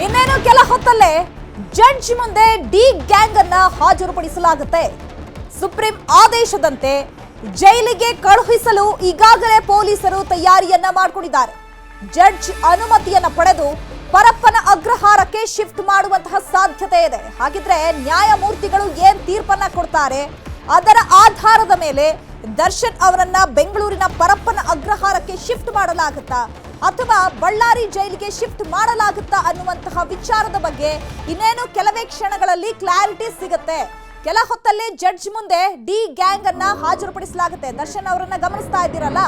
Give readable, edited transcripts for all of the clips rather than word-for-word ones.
ಇನ್ನೇನು ಕೆಲ ಹೊತ್ತಲ್ಲೇ ಜಡ್ಜ್ ಮುಂದೆ ಡಿ ಗ್ಯಾಂಗ್ ಅನ್ನ ಹಾಜರುಪಡಿಸಲಾಗುತ್ತೆ. ಸುಪ್ರೀಂ ಆದೇಶದಂತೆ ಜೈಲಿಗೆ ಕಳುಹಿಸಲು ಈಗಾಗಲೇ ಪೊಲೀಸರು ತಯಾರಿಯನ್ನ ಮಾಡಿಕೊಂಡಿದ್ದಾರೆ. ಜಡ್ಜ್ ಅನುಮತಿಯನ್ನ ಪಡೆದು ಪರಪ್ಪನ ಅಗ್ರಹಾರಕ್ಕೆ ಶಿಫ್ಟ್ ಮಾಡುವಂತಹ ಸಾಧ್ಯತೆ ಇದೆ. ಹಾಗಿದ್ರೆ ನ್ಯಾಯಮೂರ್ತಿಗಳು ಏನ್ ತೀರ್ಪನ್ನ ಕೊಡ್ತಾರೆ ಅದರ ಆಧಾರದ ಮೇಲೆ ದರ್ಶನ್ ಅವರನ್ನ ಬೆಂಗಳೂರಿನ ಪರಪ್ಪನ ಅಗ್ರಹಾರಕ್ಕೆ ಶಿಫ್ಟ್ ಮಾಡಲಾಗುತ್ತಾ ಅಥವಾ ಬಳ್ಳಾರಿ ಜೈಲಿಗೆ ಶಿಫ್ಟ್ ಮಾಡಲಾಗುತ್ತಾ ಅನ್ನುವಂತಹ ವಿಚಾರದ ಬಗ್ಗೆ ಇನ್ನೇನು ಕೆಲವೇ ಕ್ಷಣಗಳಲ್ಲಿ ಕ್ಲಾರಿಟಿ ಸಿಗುತ್ತೆ. ಕೆಲ ಹೊತ್ತಲ್ಲೇ ಜಡ್ಜ್ ಮುಂದೆ ಡಿ ಗ್ಯಾಂಗ್ ಅನ್ನ ಹಾಜರುಪಡಿಸಲಾಗುತ್ತೆ. ದರ್ಶನ್ ಅವರನ್ನ ಗಮನಿಸ್ತಾ ಇದ್ದೀರಲ್ಲ,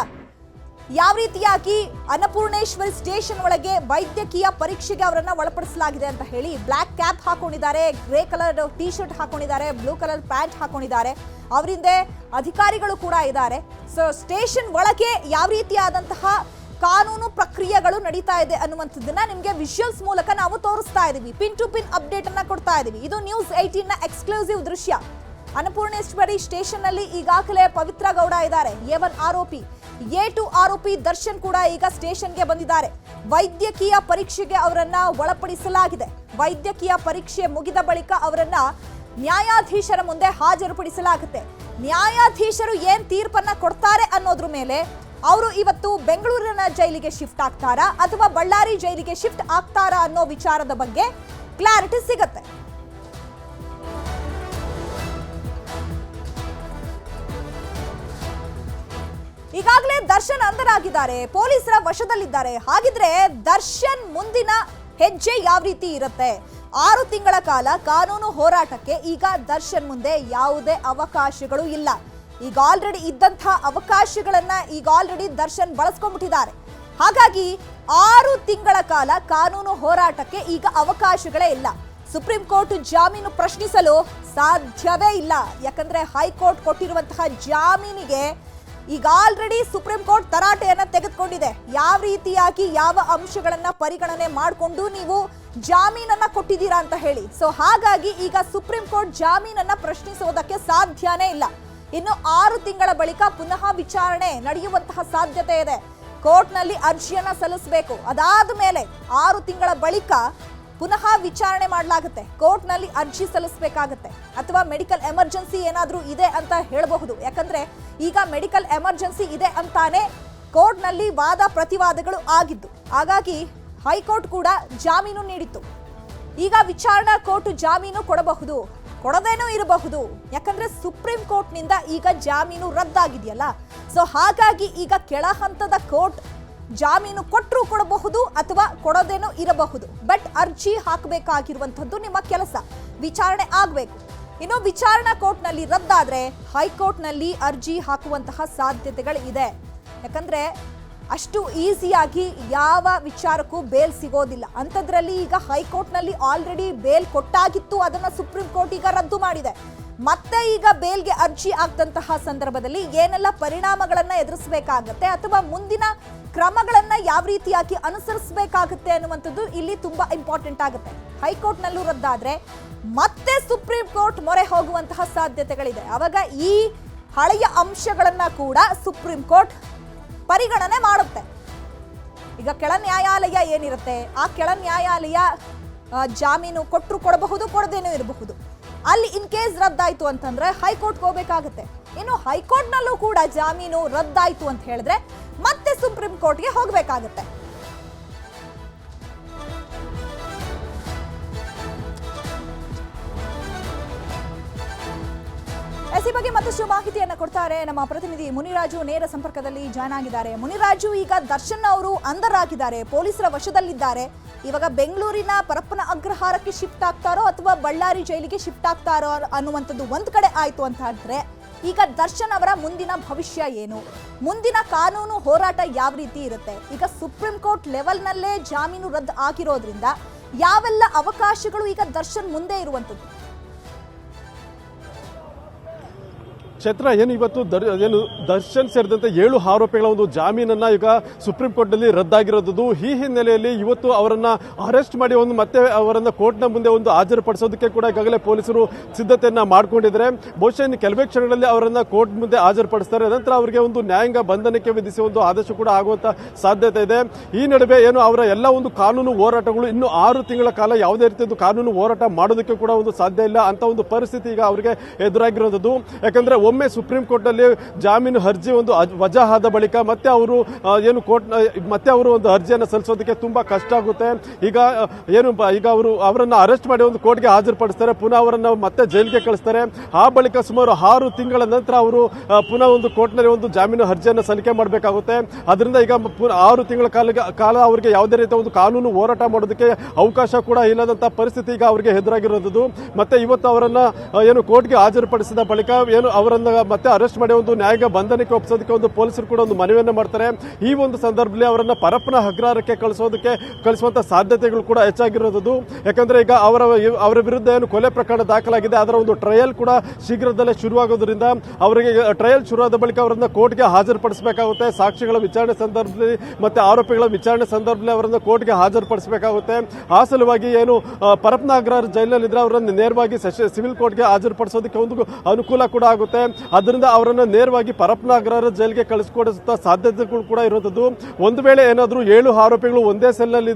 ಯಾವ ರೀತಿಯಾಗಿ ಅನ್ನಪೂರ್ಣೇಶ್ವರಿ ಸ್ಟೇಷನ್ ಒಳಗೆ ವೈದ್ಯಕೀಯ ಪರೀಕ್ಷೆಗೆ ಅವರನ್ನ ಒಳಪಡಿಸಲಾಗಿದೆ ಅಂತ ಹೇಳಿ ಬ್ಲಾಕ್ ಕ್ಯಾಪ್ ಹಾಕೊಂಡಿದ್ದಾರೆ, ಗ್ರೇ ಕಲರ್ ಟಿ ಶರ್ಟ್ ಹಾಕೊಂಡಿದ್ದಾರೆ, ಬ್ಲೂ ಕಲರ್ ಪ್ಯಾಂಟ್ ಹಾಕೊಂಡಿದ್ದಾರೆ. ಅವರಿಂದ ಅಧಿಕಾರಿಗಳು ಕೂಡ ಇದ್ದಾರೆ. ಸೊ ಸ್ಟೇಷನ್ ಒಳಗೆ ಯಾವ ರೀತಿಯಾದಂತಹ ಕಾನೂನು ಪ್ರಕ್ರಿಯೆಗಳು ನಡೀತಾ ಇದೆ ಅನ್ನುವಂಥದ್ದನ್ನ ನಿಮಗೆ ವಿಜುವಲ್ಸ್ ಮೂಲಕ ನಾವು ತೋರಿಸ್ತಾ ಇದೀವಿ. ಪಿನ್ ಟು ಪಿನ್ ಅಪ್ಡೇಟ್ ಅನ್ನ ಕೊಡ್ತಾ ಇದೀವಿ. ಇದು ನ್ಯೂಸ್ 18 ನ ಎಕ್ಸ್ಕ್ಲೂಸಿವ್ ದೃಶ್ಯ. ಅನ್ನಪೂರ್ಣೇಶ್ವರಿ ಸ್ಟೇಷನ್ ನಲ್ಲಿ ಈಗಾಗಲೇ ಪವಿತ್ರ ಗೌಡ ಇದ್ದಾರೆ, A1 ಆರೋಪಿ. A2 ಆರೋಪಿ ದರ್ಶನ್ ಕೂಡ ಈಗ ಸ್ಟೇಷನ್ಗೆ ಬಂದಿದ್ದಾರೆ. ವೈದ್ಯಕೀಯ ಪರೀಕ್ಷೆಗೆ ಅವರನ್ನ ಒಳಪಡಿಸಲಾಗಿದೆ. ವೈದ್ಯಕೀಯ ಪರೀಕ್ಷೆ ಮುಗಿದ ಬಳಿಕ ಅವರನ್ನ ನ್ಯಾಯಾಧೀಶರ ಮುಂದೆ ಹಾಜರುಪಡಿಸಲಾಗುತ್ತೆ. ನ್ಯಾಯಾಧೀಶರು ಏನ್ ತೀರ್ಪನ್ನ ಕೊಡ್ತಾರೆ ಅನ್ನೋದ್ರ ಮೇಲೆ ಅವರು ಇವತ್ತು ಬೆಂಗಳೂರಿನ ಜೈಲಿಗೆ ಶಿಫ್ಟ್ ಆಗ್ತಾರಾ ಅಥವಾ ಬಳ್ಳಾರಿ ಜೈಲಿಗೆ ಶಿಫ್ಟ್ ಆಗ್ತಾರಾ ಅನ್ನೋ ವಿಚಾರದ ಬಗ್ಗೆ ಕ್ಲಾರಿಟಿ ಸಿಗುತ್ತೆ. ಈಗಾಗಲೇ ದರ್ಶನ್ ಅಂಧರಾಗಿದ್ದಾರೆ, ಪೊಲೀಸರ ವಶದಲ್ಲಿದ್ದಾರೆ. ಹಾಗಿದ್ರೆ ದರ್ಶನ್ ಮುಂದಿನ ಹೆಜ್ಜೆ ಯಾವ ರೀತಿ ಇರುತ್ತೆ? 6 ತಿಂಗಳ ಕಾಲ ಕಾನೂನು ಹೋರಾಟಕ್ಕೆ ಈಗ ದರ್ಶನ್ ಮುಂದೆ ಯಾವುದೇ ಅವಕಾಶಗಳು ಇಲ್ಲ. ಈಗ ಆಲ್ರೆಡಿ ಇದ್ದಂತಹ ಅವಕಾಶಗಳನ್ನ ಈಗ ಆಲ್ರೆಡಿ ದರ್ಶನ್ ಬಳಸ್ಕೊಂಡ್ಬಿಟ್ಟಿದ್ದಾರೆ. ಹಾಗಾಗಿ 6 ತಿಂಗಳ ಕಾಲ ಕಾನೂನು ಹೋರಾಟಕ್ಕೆ ಈಗ ಅವಕಾಶಗಳೇ ಇಲ್ಲ. ಸುಪ್ರೀಂ ಕೋರ್ಟ್ ಜಾಮೀನು ಪ್ರಶ್ನಿಸಲು ಸಾಧ್ಯವೇ ಇಲ್ಲ. ಯಾಕಂದ್ರೆ ಹೈಕೋರ್ಟ್ ಕೊಟ್ಟಿರುವಂತಹ ಜಾಮೀನಿಗೆ ಈಗ ಆಲ್ರೆಡಿ ಸುಪ್ರೀಂ ಕೋರ್ಟ್ ತರಾಟೆಯನ್ನ ತೆಗೆದುಕೊಂಡಿದೆ. ಯಾವ ರೀತಿಯಾಗಿ ಯಾವ ಅಂಶಗಳನ್ನ ಪರಿಗಣನೆ ಮಾಡಿಕೊಂಡು ನೀವು ಜಾಮೀನನ್ನ ಕೊಟ್ಟಿದ್ದೀರಾ ಅಂತ ಹೇಳಿ. ಸೊ ಹಾಗಾಗಿ ಈಗ ಸುಪ್ರೀಂ ಕೋರ್ಟ್ ಜಾಮೀನನ್ನ ಪ್ರಶ್ನಿಸೋದಕ್ಕೆ ಸಾಧ್ಯನೇ ಇಲ್ಲ. ಇನ್ನು 6 ತಿಂಗಳ ಬಳಿಕ ಪುನಃ ವಿಚಾರಣೆ ನಡೆಯುವಂತಹ ಸಾಧ್ಯತೆ ಇದೆ. ಕೋರ್ಟ್ನಲ್ಲಿ ಅರ್ಜಿಯನ್ನ ಸಲ್ಲಿಸಬೇಕು. ಅದಾದ ಮೇಲೆ 6 ತಿಂಗಳ ಬಳಿಕ ಪುನಃ ವಿಚಾರಣೆ ಮಾಡಲಾಗುತ್ತೆ. ಕೋರ್ಟ್ನಲ್ಲಿ ಅರ್ಜಿ ಸಲ್ಲಿಸಬೇಕಾಗುತ್ತೆ ಅಥವಾ ಮೆಡಿಕಲ್ ಎಮರ್ಜೆನ್ಸಿ ಏನಾದರೂ ಇದೆ ಅಂತ ಹೇಳಬಹುದು. ಯಾಕಂದ್ರೆ ಈಗ ಮೆಡಿಕಲ್ ಎಮರ್ಜೆನ್ಸಿ ಇದೆ ಅಂತಾನೆ ಕೋರ್ಟ್ನಲ್ಲಿ ವಾದ ಪ್ರತಿವಾದಗಳು ಆಗಿದ್ದು. ಹಾಗಾಗಿ ಹೈಕೋರ್ಟ್ ಕೂಡ ಜಾಮೀನು ನೀಡಿತ್ತು. ಈಗ ವಿಚಾರಣಾ ಕೋರ್ಟ್ ಜಾಮೀನು ಕೊಡಬಹುದು, ಕೊಡದೇನೂ ಇರಬಹುದು. ಯಾಕಂದ್ರೆ ಸುಪ್ರೀಂ ಕೋರ್ಟ್ನಿಂದ ಈಗ ಜಾಮೀನು ರದ್ದಾಗಿದೆಯಲ್ಲ. ಸೊ ಹಾಗಾಗಿ ಈಗ ಕೆಳ ಹಂತದ ಕೋರ್ಟ್ ಜಾಮೀನು ಕೊಟ್ಟರು ಕೊಡಬಹುದು ಅಥವಾ ಕೊಡೋದೇನೋ ಇರಬಹುದು. ಬಟ್ ಅರ್ಜಿ ಹಾಕಬೇಕಾಗಿರುವಂಥದ್ದು ನಿಮ್ಮ ಕೆಲಸ. ವಿಚಾರಣೆ ಆಗಬೇಕು. ಇನ್ನು ವಿಚಾರಣಾ ಕೋರ್ಟ್ನಲ್ಲಿ ರದ್ದಾದ್ರೆ ಹೈಕೋರ್ಟ್ನಲ್ಲಿ ಅರ್ಜಿ ಹಾಕುವಂತಹ ಸಾಧ್ಯತೆಗಳು ಇದೆ. ಯಾಕಂದ್ರೆ ಅಷ್ಟು ಈಸಿಯಾಗಿ ಯಾವ ವಿಚಾರಕ್ಕೂ ಬೇಲ್ ಸಿಗೋದಿಲ್ಲ. ಅಂಥದ್ರಲ್ಲಿ ಈಗ ಹೈಕೋರ್ಟ್ನಲ್ಲಿ ಆಲ್ರೆಡಿ ಬೇಲ್ ಕೊಟ್ಟಾಗಿತ್ತು, ಅದನ್ನ ಸುಪ್ರೀಂ ಕೋರ್ಟ್ ಈಗ ರದ್ದು ಮಾಡಿದೆ. ಮತ್ತೆ ಈಗ ಬೇಲ್ಗೆ ಅರ್ಜಿ ಆಗ್ದಂತಹ ಸಂದರ್ಭದಲ್ಲಿ ಏನೆಲ್ಲ ಪರಿಣಾಮಗಳನ್ನ ಎದುರಿಸಬೇಕಾಗತ್ತೆ ಅಥವಾ ಮುಂದಿನ ಕ್ರಮಗಳನ್ನ ಯಾವ ರೀತಿಯಾಗಿ ಅನುಸರಿಸಬೇಕಾಗುತ್ತೆ ಅನ್ನುವಂಥದ್ದು ಇಲ್ಲಿ ತುಂಬಾ ಇಂಪಾರ್ಟೆಂಟ್ ಆಗುತ್ತೆ. ಹೈಕೋರ್ಟ್ನಲ್ಲೂ ರದ್ದಾದ್ರೆ ಮತ್ತೆ ಸುಪ್ರೀಂ ಕೋರ್ಟ್ ಮೊರೆ ಹೋಗುವಂತಹ ಸಾಧ್ಯತೆಗಳಿದೆ. ಅವಾಗ ಈ ಹಳೆಯ ಅಂಶಗಳನ್ನ ಕೂಡ ಸುಪ್ರೀಂ ಕೋರ್ಟ್ ಪರಿಗಣನೆ ಮಾಡುತ್ತೆ. ಈಗ ಕೆಳ ನ್ಯಾಯಾಲಯ ಏನಿರುತ್ತೆ, ಆ ಕೆಳ ನ್ಯಾಯಾಲಯ ಜಾಮೀನು ಕೊಟ್ಟರು ಕೊಡಬಹುದು, ಕೊಡದೇನೂ ಇರಬಹುದು. ಅಲ್ಲಿ ಇನ್ ಕೇಸ್ ರದ್ದಾಯ್ತು ಅಂತಂದ್ರೆ ಹೈಕೋರ್ಟ್ಗೆ ಹೋಗ್ಬೇಕಾಗತ್ತೆ. ಇನ್ನು ಹೈಕೋರ್ಟ್ನಲ್ಲೂ ಕೂಡ ಜಾಮೀನು ರದ್ದಾಯ್ತು ಅಂತ ಹೇಳಿದ್ರೆ ಮತ್ತೆ ಸುಪ್ರೀಂ ಕೋರ್ಟ್ಗೆ ಹೋಗ್ಬೇಕಾಗತ್ತೆ. ಈ ಬಗ್ಗೆ ಮತ್ತಷ್ಟು ಮಾಹಿತಿಯನ್ನ ಕೊಡ್ತಾರೆ ನಮ್ಮ ಪ್ರತಿನಿಧಿ ಮುನಿರಾಜು. ನೇರ ಸಂಪರ್ಕದಲ್ಲಿ ಜಾಯ್ನ್ ಆಗಿದ್ದಾರೆ. ಮುನಿರಾಜು, ಈಗ ದರ್ಶನ್ ಅವರು ಅಂಧರಾಗಿದ್ದಾರೆ, ಪೊಲೀಸರ ವಶದಲ್ಲಿದ್ದಾರೆ. ಇವಾಗ ಬೆಂಗಳೂರಿನ ಪರಪ್ಪನ ಅಗ್ರಹಾರಕ್ಕೆ ಶಿಫ್ಟ್ ಆಗ್ತಾರೋ ಅಥವಾ ಬಳ್ಳಾರಿ ಜೈಲಿಗೆ ಶಿಫ್ಟ್ ಆಗ್ತಾರೋ ಅನ್ನುವಂಥದ್ದು ಒಂದ್ ಕಡೆ ಆಯ್ತು ಅಂತ ಹೇಳಿದ್ರೆ, ಈಗ ದರ್ಶನ್ ಅವರ ಮುಂದಿನ ಭವಿಷ್ಯ ಏನು? ಮುಂದಿನ ಕಾನೂನು ಹೋರಾಟ ಯಾವ ರೀತಿ ಇರುತ್ತೆ? ಈಗ ಸುಪ್ರೀಂ ಕೋರ್ಟ್ ಲೆವೆಲ್ನಲ್ಲೇ ಜಾಮೀನು ರದ್ದು ಆಗಿರೋದ್ರಿಂದ ಯಾವೆಲ್ಲ ಅವಕಾಶಗಳು ಈಗ ದರ್ಶನ್ ಮುಂದೆ ಇರುವಂಥದ್ದು? ಕ್ಷೇತ್ರ ಏನು ಇವತ್ತು ದರ್ಶನ್ ಸೇರಿದಂತೆ 7 ಆರೋಪಿಗಳ ಒಂದು ಜಾಮೀನನ್ನ ಈಗ ಸುಪ್ರೀಂ ಕೋರ್ಟ್ ನಲ್ಲಿ ರದ್ದಾಗಿರೋದು. ಈ ಹಿನ್ನೆಲೆಯಲ್ಲಿ ಇವತ್ತು ಅವರನ್ನ ಅರೆಸ್ಟ್ ಮಾಡಿ ಮತ್ತೆ ಅವರನ್ನ ಕೋರ್ಟ್ನ ಮುಂದೆ ಒಂದು ಹಾಜರುಪಡಿಸೋದಕ್ಕೆ ಕೂಡ ಈಗಾಗಲೇ ಪೊಲೀಸರು ಸಿದ್ಧತೆಯನ್ನ ಮಾಡ್ಕೊಂಡಿದ್ದಾರೆ. ಬಹುಶಃ ಇನ್ನು ಕೆಲವೇ ಕ್ಷಣಗಳಲ್ಲಿ ಅವರನ್ನ ಕೋರ್ಟ್ ಮುಂದೆ ಹಾಜರುಪಡಿಸ್ತಾರೆ. ನಂತರ ಅವರಿಗೆ ಒಂದು ನ್ಯಾಯಾಂಗ ಬಂಧನಕ್ಕೆ ವಿಧಿಸುವ ಒಂದು ಆದೇಶ ಕೂಡ ಆಗುವಂತ ಸಾಧ್ಯತೆ ಇದೆ. ಈ ನಡುವೆ ಏನು ಅವರ ಎಲ್ಲ ಒಂದು ಕಾನೂನು ಹೋರಾಟಗಳು ಇನ್ನು 6 ತಿಂಗಳ ಕಾಲ ಯಾವುದೇ ರೀತಿಯ ಕಾನೂನು ಹೋರಾಟ ಮಾಡೋದಕ್ಕೆ ಕೂಡ ಒಂದು ಸಾಧ್ಯ ಇಲ್ಲ ಅಂತ ಒಂದು ಪರಿಸ್ಥಿತಿ ಈಗ ಅವರಿಗೆ ಎದುರಾಗಿರೋದು. ಯಾಕಂದ್ರೆ ಒಮ್ಮೆ ಸುಪ್ರೀಂ ಕೋರ್ಟ್ ನಲ್ಲಿ ಜಾಮೀನು ಅರ್ಜಿ ಒಂದು ವಜಾ ಆದ ಬಳಿಕ ಮತ್ತೆ ಅವರು ಏನು ಕೋರ್ಟ್ ಮತ್ತೆ ಅವರು ಒಂದು ಅರ್ಜಿಯನ್ನು ಸಲ್ಲಿಸೋದಕ್ಕೆ ತುಂಬಾ ಕಷ್ಟ ಆಗುತ್ತೆ. ಈಗ ಅವರನ್ನ ಅರೆಸ್ಟ್ ಮಾಡಿ ಒಂದು ಕೋರ್ಟ್ಗೆ ಹಾಜರುಪಡಿಸ್ತಾರೆ, ಪುನಃ ಅವರನ್ನ ಮತ್ತೆ ಜೈಲಿಗೆ ಕಳಿಸ್ತಾರೆ. ಆ ಬಳಿಕ ಸುಮಾರು 6 ತಿಂಗಳ ನಂತರ ಅವರು ಪುನಃ ಒಂದು ಕೋರ್ಟ್ನಲ್ಲಿ ಒಂದು ಜಾಮೀನು ಅರ್ಜಿಯನ್ನು ಸಲ್ಲಿಕೆ ಮಾಡಬೇಕಾಗುತ್ತೆ. ಅದರಿಂದ ಈಗ 6 ತಿಂಗಳ ಕಾಲ ಅವರಿಗೆ ಯಾವುದೇ ರೀತಿಯ ಒಂದು ಕಾನೂನು ಹೋರಾಟ ಮಾಡೋದಕ್ಕೆ ಅವಕಾಶ ಕೂಡ ಇಲ್ಲದಂತ ಪರಿಸ್ಥಿತಿ ಈಗ ಅವರಿಗೆ ಎದುರಾಗಿರೋದು. ಮತ್ತೆ ಇವತ್ತು ಅವರನ್ನ ಏನು ಕೋರ್ಟ್ಗೆ ಹಾಜರುಪಡಿಸಿದ ಬಳಿಕ ಏನು ಅವರನ್ನ ಮತ್ತೆ ಅರೆಸ್ಟ್ ಮಾಡಿ ಒಂದು ನ್ಯಾಯಾಂಗ ಬಂಧನಕ್ಕೆ ಒಪ್ಪಿಸೋದಕ್ಕೆ ಒಂದು ಪೊಲೀಸರು ಕೂಡ ಒಂದು ಮನವಿಯನ್ನು ಮಾಡ್ತಾರೆ. ಈ ಒಂದು ಸಂದರ್ಭದಲ್ಲಿ ಅವರನ್ನ ಪರಪ್ಪನ ಅಗ್ರಹಾರಕ್ಕೆ ಕಳಿಸುವಂತ ಸಾಧ್ಯತೆಗಳು ಕೂಡ ಹೆಚ್ಚಾಗಿರೋದು. ಯಾಕಂದ್ರೆ ಈಗ ಅವರ ವಿರುದ್ಧ ಏನು ಕೊಲೆ ಪ್ರಕರಣ ದಾಖಲಾಗಿದೆ, ಅದರ ಒಂದು ಟ್ರಯಲ್ ಕೂಡ ಶೀಘ್ರದಲ್ಲೇ ಶುರುವಾಗೋದ್ರಿಂದ ಅವರಿಗೆ ಟ್ರಯಲ್ ಶುರುವಾದ ಬಳಿಕ ಅವರನ್ನ ಕೋರ್ಟ್ಗೆ ಹಾಜರುಪಡಿಸಬೇಕಾಗುತ್ತೆ. ಸಾಕ್ಷಿಗಳ ವಿಚಾರಣೆ ಸಂದರ್ಭದಲ್ಲಿ ಮತ್ತೆ ಆರೋಪಿಗಳ ವಿಚಾರಣೆ ಸಂದರ್ಭದಲ್ಲಿ ಅವರನ್ನ ಕೋರ್ಟ್ಗೆ ಹಾಜರುಪಡಿಸಬೇಕಾಗುತ್ತೆ. ಆ ಸಲುವಾಗಿ ಏನು ಪರಪ್ಪನ ಅಗ್ರಹಾರ ಜೈಲಿನಲ್ಲಿದ್ರೆ ಅವರನ್ನು ನೇರವಾಗಿ ಸಿವಿಲ್ ಕೋರ್ಟ್ಗೆ ಹಾಜರುಪಡಿಸೋದಕ್ಕೆ ಒಂದು ಅನುಕೂಲ ಕೂಡ ಆಗುತ್ತೆ. ಅದರಿಂದ ಅವರನ್ನು ನೇರವಾಗಿ ಪರಪ್ಪನ ಅಗ್ರಹಾರ ಜೈಲಿಗೆ ಕಳಿಸಿಕೊಡಿಸುವ ಸಾಧ್ಯತೆಗಳು ಕೂಡ ಇರೋದು. ಒಂದು ವೇಳೆ ಏನಾದರೂ 7 ಆರೋಪಿಗಳು ಒಂದೇ ಸೆಲ್ನಲ್ಲಿ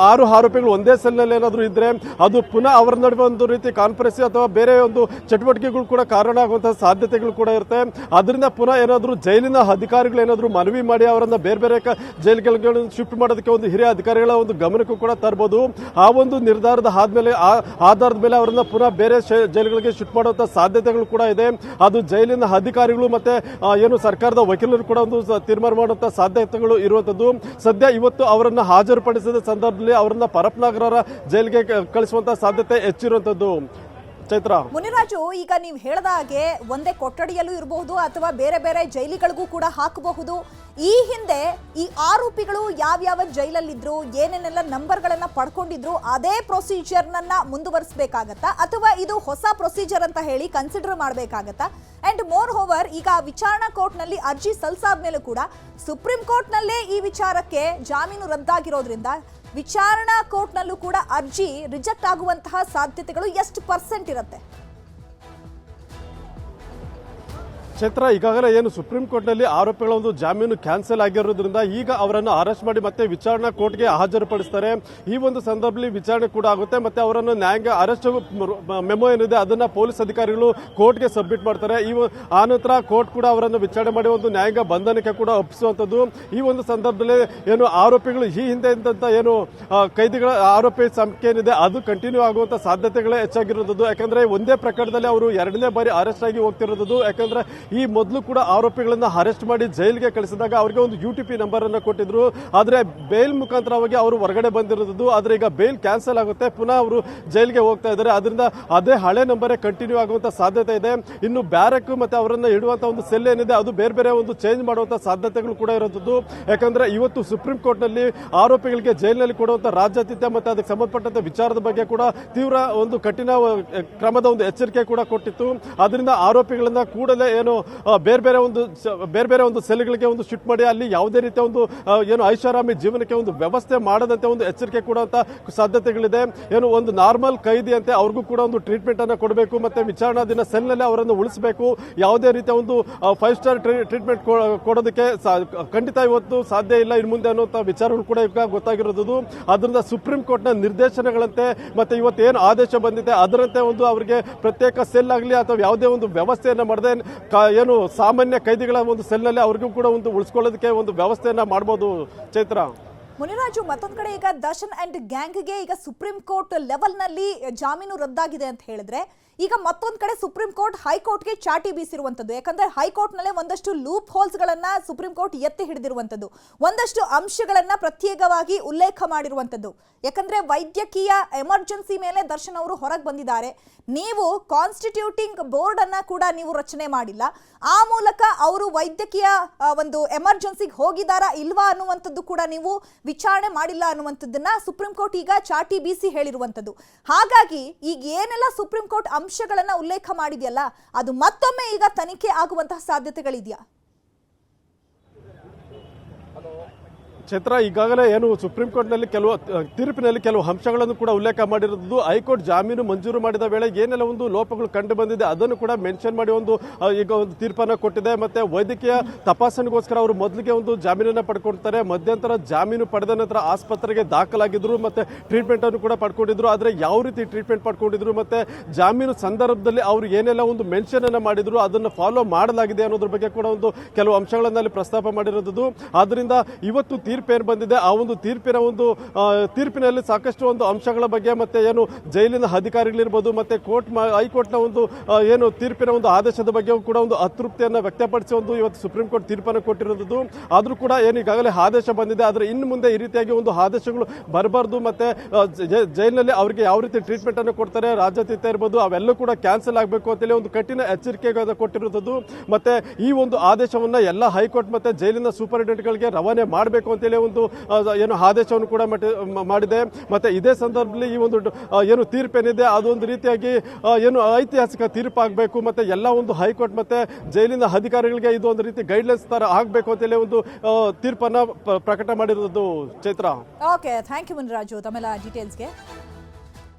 6 ಆರೋಪಿಗಳು ಒಂದೇ ಸೆಲ್ನಲ್ಲಿ ಏನಾದರೂ ಇದ್ರೆ ಅದು ಪುನಃ ಅವರ ನಡುವೆ ಒಂದು ರೀತಿ ಕಾನ್ಫರೆನ್ಸ್ ಅಥವಾ ಬೇರೆ ಒಂದು ಚಟುವಟಿಕೆಗಳು ಕೂಡ ಕಾರಣ ಆಗುವಂತಹ ಸಾಧ್ಯತೆಗಳು ಕೂಡ ಇರುತ್ತೆ. ಅದರಿಂದ ಪುನಃ ಏನಾದರೂ ಜೈಲಿನ ಅಧಿಕಾರಿಗಳು ಏನಾದರೂ ಮನವಿ ಮಾಡಿ ಅವರನ್ನ ಬೇರೆ ಬೇರೆ ಜೈಲುಗಳಿಗೆ ಶಿಫ್ಟ್ ಮಾಡೋದಕ್ಕೆ ಒಂದು ಹಿರಿಯ ಅಧಿಕಾರಿಗಳ ಒಂದು ಗಮನಕ್ಕೂ ಕೂಡ ತರಬಹುದು. ಆ ಒಂದು ನಿರ್ಧಾರದ ಆಧಾರದ ಮೇಲೆ ಅವರನ್ನ ಪುನಃ ಬೇರೆ ಜೈಲುಗಳಿಗೆ ಶಿಫ್ಟ್ ಮಾಡುವಂತಹ ಸಾಧ್ಯತೆಗಳು ಕೂಡ ಇದೆ. ಅದು ಜೈಲಿನ ಅಧಿಕಾರಿಗಳು ಮತ್ತೆ ಏನು ಸರ್ಕಾರದ ವಕೀಲರು ಕೂಡ ಒಂದು ತೀರ್ಮಾನ ಮಾಡುವಂತಹ ಸಾಧ್ಯತೆಗಳು ಇರುವಂತದ್ದು. ಸದ್ಯ ಇವತ್ತು ಅವರನ್ನ ಹಾಜರುಪಡಿಸಿದ ಸಂದರ್ಭದಲ್ಲಿ ಅವರನ್ನ ಪರಪ್ಪನ ಅಗ್ರಹಾರ ಜೈಲಿಗೆ ಕಳಿಸುವಂತಹ ಸಾಧ್ಯತೆ ಹೆಚ್ಚಿರುವಂತದ್ದು. ಚೈತ್ರ, ಮುನಿರಾಜು, ಈಗ ನೀವು ಹೇಳಿದ ಹಾಗೆ ಒಂದೇ ಕೊಠಡಿಯಲ್ಲೂ ಇರಬಹುದು ಅಥವಾ ಬೇರೆ ಬೇರೆ ಜೈಲಿಗಳಿಗೂ ಕೂಡ ಹಾಕಬಹುದು. ಈ ಹಿಂದೆ ಈ ಆರೋಪಿಗಳು ಯಾವ್ಯಾವ ಜೈಲಲ್ಲಿದ್ರು, ಏನೇನೆಲ್ಲ ನಂಬರ್ಗಳನ್ನ ಪಡ್ಕೊಂಡಿದ್ರು, ಅದೇ ಪ್ರೊಸೀಜರ್ನನ್ನ ಮುಂದುವರಿಸಬೇಕಾಗತ್ತಾ ಅಥವಾ ಇದು ಹೊಸ ಪ್ರೊಸೀಜರ್ ಅಂತ ಹೇಳಿ ಕನ್ಸಿಡರ್ ಮಾಡಬೇಕಾಗತ್ತಾ? ಅಂಡ್ ಮೋರ್ ಓವರ್, ಈಗ ವಿಚಾರಣಾ ಕೋರ್ಟ್ ನಲ್ಲಿ ಅರ್ಜಿ ಸಲ್ಲಿಸಾದ ಮೇಲೆ ಕೂಡ ಸುಪ್ರೀಂ ಕೋರ್ಟ್ ನಲ್ಲೇ ಈ ವಿಚಾರಕ್ಕೆ ಜಾಮೀನು ರದ್ದಾಗಿರೋದ್ರಿಂದ ವಿಚಾರಣಾ ಕೋರ್ಟ್ ನಲ್ಲೂ ಕೂಡ ಅರ್ಜಿ ರಿಜೆಕ್ಟ್ ಆಗುವಂತಹ ಸಾಧ್ಯತೆಗಳು ಎಷ್ಟು % ಇರುತ್ತೆ? ಕ್ಷೇತ್ರ, ಈಗಾಗಲೇ ಏನು ಸುಪ್ರೀಂ ಕೋರ್ಟ್ ನಲ್ಲಿ ಆರೋಪಿಗಳ ಒಂದು ಜಾಮೀನು ಕ್ಯಾನ್ಸಲ್ ಆಗಿರೋದ್ರಿಂದ ಈಗ ಅವರನ್ನು ಅರೆಸ್ಟ್ ಮಾಡಿ ಮತ್ತೆ ವಿಚಾರಣಾ ಕೋರ್ಟ್ಗೆ ಹಾಜರುಪಡಿಸ್ತಾರೆ. ಈ ಒಂದು ಸಂದರ್ಭದಲ್ಲಿ ವಿಚಾರಣೆ ಕೂಡ ಆಗುತ್ತೆ. ಮತ್ತೆ ಅವರನ್ನು ನ್ಯಾಯಾಂಗ ಅರೆಸ್ಟ್ ಮೆಮೊ ಏನಿದೆ ಅದನ್ನ ಪೊಲೀಸ್ ಅಧಿಕಾರಿಗಳು ಕೋರ್ಟ್ಗೆ ಸಬ್ಮಿಟ್ ಮಾಡ್ತಾರೆ. ಆ ನಂತರ ಕೋರ್ಟ್ ಕೂಡ ಅವರನ್ನು ವಿಚಾರಣೆ ಮಾಡಿ ಒಂದು ನ್ಯಾಯಾಂಗ ಬಂಧನಕ್ಕೆ ಕೂಡ ಒಪ್ಪಿಸುವಂತದ್ದು. ಈ ಒಂದು ಸಂದರ್ಭದಲ್ಲಿ ಏನು ಆರೋಪಿಗಳು ಈ ಹಿಂದೆ ಇದ್ದಂತ ಏನು ಕೈದಿಗಳ ಆರೋಪಿ ಸಂಖ್ಯೆ ಏನಿದೆ ಅದು ಕಂಟಿನ್ಯೂ ಆಗುವಂತ ಸಾಧ್ಯತೆಗಳೇ ಹೆಚ್ಚಾಗಿರೋದು. ಯಾಕಂದ್ರೆ ಒಂದೇ ಪ್ರಕರಣದಲ್ಲಿ ಅವರು 2ನೇ ಬಾರಿ ಅರೆಸ್ಟ್ ಆಗಿ ಹೋಗ್ತಿರೋದು. ಯಾಕಂದ್ರೆ ಈ ಮೊದಲು ಕೂಡ ಆರೋಪಿಗಳನ್ನ ಅರೆಸ್ಟ್ ಮಾಡಿ ಜೈಲಿಗೆ ಕಳಿಸಿದಾಗ ಅವರಿಗೆ ಒಂದು UTP ನಂಬರ್ ಅನ್ನು ಕೊಟ್ಟಿದ್ರು. ಆದ್ರೆ ಬೇಲ್ ಮುಖಾಂತರವಾಗಿ ಅವರು ಹೊರಗಡೆ ಬಂದಿರೋದು. ಆದ್ರೆ ಈಗ ಬೇಲ್ ಕ್ಯಾನ್ಸಲ್ ಆಗುತ್ತೆ, ಪುನಃ ಅವರು ಜೈಲಿಗೆ ಹೋಗ್ತಾ ಇದ್ದಾರೆ. ಅದರಿಂದ ಅದೇ ಹಳೆ ನಂಬರೇ ಕಂಟಿನ್ಯೂ ಆಗುವಂತ ಸಾಧ್ಯತೆ ಇದೆ. ಇನ್ನು ಬ್ಯಾರಕ್ ಮತ್ತೆ ಅವರನ್ನ ಇಡುವಂತ ಒಂದು ಸೆಲ್ ಏನಿದೆ ಅದು ಬೇರೆ ಬೇರೆ ಒಂದು ಚೇಂಜ್ ಮಾಡುವಂತ ಸಾಧ್ಯತೆಗಳು ಕೂಡ ಇರೋದು. ಯಾಕಂದ್ರೆ ಇವತ್ತು ಸುಪ್ರೀಂ ಕೋರ್ಟ್ ನಲ್ಲಿ ಆರೋಪಿಗಳಿಗೆ ಜೈಲಿನಲ್ಲಿ ಕೊಡುವಂತ ರಾಜ್ಯಾತಿಥ್ಯ ಮತ್ತೆ ಅದಕ್ಕೆ ಸಂಬಂಧಪಟ್ಟಂತ ವಿಚಾರದ ಬಗ್ಗೆ ಕೂಡ ತೀವ್ರ ಒಂದು ಕಠಿಣ ಕ್ರಮದ ಒಂದು ಎಚ್ಚರಿಕೆ ಕೂಡ ಕೊಟ್ಟಿತ್ತು. ಅದರಿಂದ ಆರೋಪಿಗಳನ್ನ ಕೂಡಲೇ ಏನು ಬೇರೆ ಬೇರೆ ಒಂದು ಸೆಲ್ಗಳಿಗೆ ಒಂದು ಶಿಫ್ಟ್ ಮಾಡಿ ಅಲ್ಲಿ ಯಾವುದೇ ರೀತಿಯ ಒಂದು ಏನು ಐಷಾರಾಮಿ ಜೀವನಕ್ಕೆ ಒಂದು ವ್ಯವಸ್ಥೆ ಮಾಡದಂತೆ ಒಂದು ಎಚ್ಚರಿಕೆ ಕೊಡುವಂತ ಸಾಧ್ಯತೆಗಳಿದೆ. ಏನು ಒಂದು ನಾರ್ಮಲ್ ಕೈದಿ ಅಂತೆ ಅವ್ರಿಗೂ ಕೂಡ ಒಂದು ಟ್ರೀಟ್ಮೆಂಟ್ ಅನ್ನ ಕೊಡಬೇಕು, ಮತ್ತೆ ವಿಚಾರಣಾ ದಿನ ಸೆಲ್ ನಲ್ಲಿ ಅವರನ್ನು ಉಳಿಸಬೇಕು. ಯಾವುದೇ ರೀತಿಯ ಒಂದು 5 ಸ್ಟಾರ್ ಟ್ರೀಟ್ಮೆಂಟ್ ಕೊಡೋದಕ್ಕೆ ಖಂಡಿತ ಇವತ್ತು ಸಾಧ್ಯ ಇಲ್ಲ ಇನ್ನು ಮುಂದೆ ಅನ್ನುವಂತ ವಿಚಾರಗಳು ಕೂಡ ಈಗ ಗೊತ್ತಾಗಿರೋದು. ಅದರಿಂದ ಸುಪ್ರೀಂ ಕೋರ್ಟ್ ನ ನಿರ್ದೇಶನಗಳಂತೆ ಮತ್ತೆ ಇವತ್ತು ಏನು ಆದೇಶ ಬಂದಿದೆ ಅದರಂತೆ ಒಂದು ಅವರಿಗೆ ಪ್ರತ್ಯೇಕ ಸೆಲ್ ಆಗಲಿ ಅಥವಾ ಯಾವುದೇ ಒಂದು ವ್ಯವಸ್ಥೆಯನ್ನ ಮಾಡದೆ ಏನು ಸಾಮಾನ್ಯ ಕೈದಿಗಳ ಒಂದು ಸೆಲ್ನಲ್ಲಿ ಅವ್ರಿಗೂ ಕೂಡ ಒಂದು ಉಳಿಸ್ಕೊಳ್ಳೋದಕ್ಕೆ ಒಂದು ವ್ಯವಸ್ಥೆಯನ್ನ ಮಾಡಬಹುದು. ಚೈತ್ರ, ಮುನಿರಾಜು, ಮತ್ತೊಂದು ಕಡೆ ಈಗ ದರ್ಶನ್ ಅಂಡ್ ಗ್ಯಾಂಗ್ಗೆ ಈಗ ಸುಪ್ರೀಂ ಕೋರ್ಟ್ ಲೆವೆಲ್ ನಲ್ಲಿ ಜಾಮೀನು ರದ್ದಾಗಿದೆ ಅಂತ ಹೇಳಿದ್ರೆ, ಈಗ ಮತ್ತೊಂದು ಕಡೆ ಸುಪ್ರೀಂ ಕೋರ್ಟ್ ಹೈಕೋರ್ಟ್ಗೆ ಚಾಟಿ ಬೀಸಿರುವಂತದ್ದು. ಯಾಕಂದ್ರೆ ಹೈಕೋರ್ಟ್ ನಲ್ಲೇ ಒಂದಷ್ಟು ಲೂಪ್ ಹೋಲ್ಸ್ ಗಳನ್ನ ಸುಪ್ರೀಂ ಕೋರ್ಟ್ ಎತ್ತಿ ಹಿಡಿದಿರುವಂತದ್ದು, ಒಂದಷ್ಟು ಅಂಶಗಳನ್ನ ಪ್ರತ್ಯೇಕವಾಗಿ ಉಲ್ಲೇಖ ಮಾಡಿರುವಂತದ್ದು. ಯಾಕಂದ್ರೆ ವೈದ್ಯಕೀಯ ಎಮರ್ಜೆನ್ಸಿ ಮೇಲೆ ದರ್ಶನ್ ಅವರು ಹೊರಗೆ ಬಂದಿದ್ದಾರೆ. ನೀವು ಕಾನ್ಸ್ಟಿಟ್ಯೂಟಿಂಗ್ ಬೋರ್ಡ್ ಅನ್ನ ಕೂಡ ನೀವು ರಚನೆ ಮಾಡಿಲ್ಲ. ಆ ಮೂಲಕ ಅವರು ವೈದ್ಯಕೀಯ ಒಂದು ಎಮರ್ಜೆನ್ಸಿಗೆ ಹೋಗಿದಾರಾ ಇಲ್ವಾ ಅನ್ನುವಂಥದ್ದು ಕೂಡ ನೀವು ವಿಚಾರಣೆ ಮಾಡಿಲ್ಲ ಅನ್ನುವಂಥದ್ದನ್ನ ಸುಪ್ರೀಂ ಕೋರ್ಟ್ ಈಗ ಚಾಟಿ ಬೀಸಿ ಹೇಳಿರುವಂಥದ್ದು. ಹಾಗಾಗಿ ಈಗ ಏನೆಲ್ಲ ಸುಪ್ರೀಂ ಕೋರ್ಟ್ ಅಂಶಗಳನ್ನ ಉಲ್ಲೇಖ ಮಾಡಿದೆಯಲ್ಲ, ಅದು ಮತ್ತೊಮ್ಮೆ ಈಗ ತನಿಖೆ ಆಗುವಂತಹ ಸಾಧ್ಯತೆಗಳಿದೆಯಾ? ಚೈತ್ರ, ಈಗಾಗಲೇ ಏನು ಸುಪ್ರೀಂ ಕೋರ್ಟ್ನಲ್ಲಿ ತೀರ್ಪಿನಲ್ಲಿ ಕೆಲವು ಅಂಶಗಳನ್ನು ಕೂಡ ಉಲ್ಲೇಖ ಮಾಡಿರೋದು, ಹೈಕೋರ್ಟ್ ಜಾಮೀನು ಮಂಜೂರು ಮಾಡಿದ ವೇಳೆ ಏನೆಲ್ಲ ಒಂದು ಲೋಪಗಳು ಕಂಡು ಬಂದಿದೆ ಅದನ್ನು ಕೂಡ ಮೆನ್ಷನ್ ಮಾಡಿ ಈಗ ಒಂದು ತೀರ್ಪನ್ನು ಕೊಟ್ಟಿದೆ. ಮತ್ತೆ ವೈದ್ಯಕೀಯ ತಪಾಸಣೆಗೋಸ್ಕರ ಅವರು ಮೊದಲಿಗೆ ಒಂದು ಜಾಮೀನನ್ನು ಪಡ್ಕೊಳ್ತಾರೆ. ಮಧ್ಯಂತರ ಜಾಮೀನು ಪಡೆದ ನಂತರ ಆಸ್ಪತ್ರೆಗೆ ದಾಖಲಾಗಿದ್ರು, ಮತ್ತೆ ಟ್ರೀಟ್ಮೆಂಟ್ ಅನ್ನು ಕೂಡ ಪಡ್ಕೊಂಡಿದ್ರು. ಆದರೆ ಯಾವ ರೀತಿ ಟ್ರೀಟ್ಮೆಂಟ್ ಪಡ್ಕೊಂಡಿದ್ರು ಮತ್ತೆ ಜಾಮೀನು ಸಂದರ್ಭದಲ್ಲಿ ಅವರು ಏನೆಲ್ಲ ಒಂದು ಮೆನ್ಷನ್ ಅನ್ನು ಮಾಡಿದ್ರು, ಅದನ್ನು ಫಾಲೋ ಮಾಡಲಾಗಿದೆ ಅನ್ನೋದ್ರ ಬಗ್ಗೆ ಕೂಡ ಒಂದು ಕೆಲವು ಅಂಶಗಳನ್ನು ಅಲ್ಲಿ ಪ್ರಸ್ತಾಪ ಮಾಡಿರೋದು. ಆದ್ರಿಂದ ಇವತ್ತು ತೀರ್ಪೇನು ಬಂದಿದೆ, ಆ ಒಂದು ತೀರ್ಪಿನಲ್ಲಿ ಸಾಕಷ್ಟು ಒಂದು ಅಂಶಗಳ ಬಗ್ಗೆ ಮತ್ತೆ ಏನು ಜೈಲಿನ ಅಧಿಕಾರಿಗಳಿರ್ಬೋದು ಮತ್ತೆ ಹೈಕೋರ್ಟ್ನ ಒಂದು ಏನು ತೀರ್ಪಿನ ಒಂದು ಆದೇಶದ ಬಗ್ಗೆ ಕೂಡ ಒಂದು ಅತೃಪ್ತಿಯನ್ನು ವ್ಯಕ್ತಪಡಿಸಿ ಇವತ್ತು ಸುಪ್ರೀಂ ಕೋರ್ಟ್ ತೀರ್ಪನ್ನು ಕೊಟ್ಟಿರೋದು. ಆದ್ರೂ ಕೂಡ ಏನು ಈಗಾಗಲೇ ಆದೇಶ ಬಂದಿದೆ, ಆದರೆ ಇನ್ನು ಮುಂದೆ ಈ ರೀತಿಯಾಗಿ ಒಂದು ಆದೇಶಗಳು ಬರಬಾರ್ದು. ಮತ್ತೆ ಜೈಲಿನಲ್ಲಿ ಅವರಿಗೆ ಯಾವ ರೀತಿ ಟ್ರೀಟ್ಮೆಂಟ್ ಅನ್ನು ಕೊಡ್ತಾರೆ, ರಾಜ್ಯತೀತ ಇರ್ಬೋದು, ಅವೆಲ್ಲೂ ಕೂಡ ಕ್ಯಾನ್ಸಲ್ ಆಗಬೇಕು ಅಂತೇಳಿ ಒಂದು ಕಠಿಣ ಎಚ್ಚರಿಕೆ ಕೊಟ್ಟಿರೋದು. ಮತ್ತೆ ಈ ಒಂದು ಆದೇಶವನ್ನ ಎಲ್ಲ ಹೈಕೋರ್ಟ್ ಮತ್ತೆ ಜೈಲಿನ ಸೂಪರಿಂಟೆಂಡೆಂಟ್ಗಳಿಗೆ ರವಾನೆ ಮಾಡಬೇಕು ಅಂತೇಳಿ ಒಂದು ಏನು ಆದೇಶವನ್ನು ಕೂಡ ಮಾಡಿದೆ. ಮತ್ತೆ ಇದೇ ಸಂದರ್ಭದಲ್ಲಿ ಈ ಒಂದು ಏನು ತೀರ್ಪೇನಿದೆ ಅದೊಂದು ರೀತಿಯಾಗಿ ಏನು ಐತಿಹಾಸಿಕ ತೀರ್ಪಾಗಬೇಕು, ಮತ್ತೆ ಎಲ್ಲ ಒಂದು ಹೈಕೋರ್ಟ್ ಮತ್ತೆ ಜೈಲಿನ ಅಧಿಕಾರಿಗಳಿಗೆ ಇದು ಒಂದು ರೀತಿ ಗೈಡ್ಲೈನ್ಸ್ ತರ ಆಗಬೇಕು ಅಂತೇಳಿ ಒಂದು ತೀರ್ಪನ್ನ ಪ್ರಕಟ ಮಾಡಿರೋದು. Chaitra, okay, thank you Muniraju ತಮ್ಮೆಲ್ಲ ಡೀಟೇಲ್ಸ್ಗೆ.